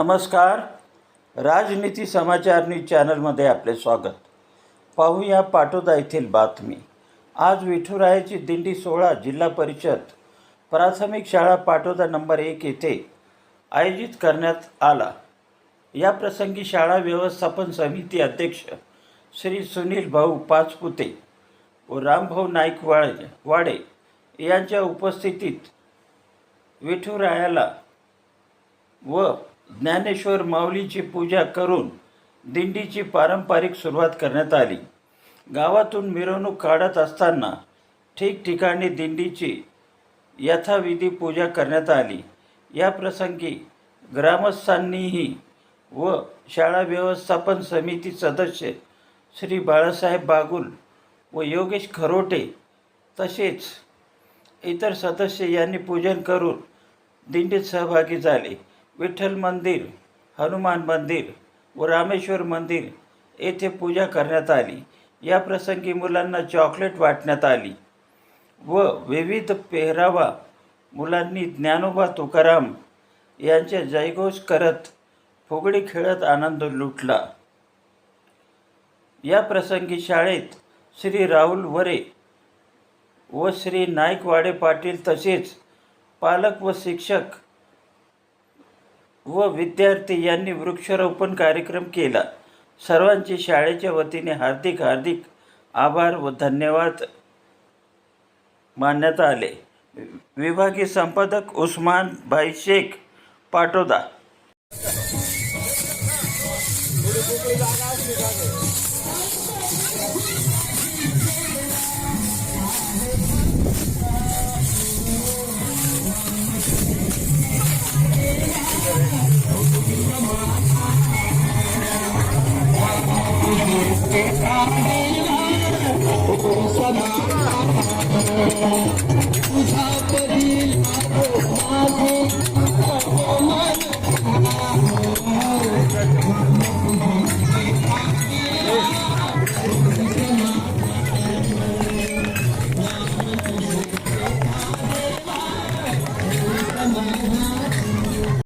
नमस्कार. राजनीती समाचार न्यूज चॅनलमध्ये आपले स्वागत. पाहूया पाटोदा येथील बातमी. आज विठुरायाची दिंडी सोहळा जिल्हा परिषद प्राथमिक शाळा पाटोदा नंबर 1 येथे आयोजित करण्यात आला. या प्रसंगी शाळा व्यवस्थापन समिती अध्यक्ष श्री सुनील भाऊ पाचपुते व रामभाऊ नाईक वाडे यांच्या उपस्थितीत विठुरायाला व ज्ञानेश्वर माऊलीची पूजा करून दिंडीची पारंपरिक सुरुवात करण्यात आली. गावातून मिरवणूक काढत असताना ठिकठिकाणी दिंडीची यथाविधी पूजा करण्यात आली. या प्रसंगी ग्रामस्थांनीही व शाळा व्यवस्थापन समिती सदस्य श्री बाळासाहेब बागुल व योगेश खरोटे तसेच इतर सदस्य यांनी पूजन करून दिंडीत सहभागी झाले. विठ्ठल मंदिर, हनुमान मंदिर व रामेश्वर मंदिर येथे पूजा करण्यात आली. या प्रसंगी मुलांना चॉकलेट वाटण्यात आली व विविध पेहरावा मुलांनी ज्ञानोबा तुकाराम यांचे जयघोष करत फुगडी खेळत आनंद लुटला. या प्रसंगी शाळेत श्री राहुल वरे व श्री नाईकवाडे पाटील तसेच पालक व शिक्षक व विद्यार्थी यांनी वृक्षारोपण कार्यक्रम केला. सर्वांचे शाळेच्या वतीने हार्दिक आभार व धन्यवाद मानण्यात आले. विभागीय संपादक उस्मान भाई शेख, पाटोदा. तुझा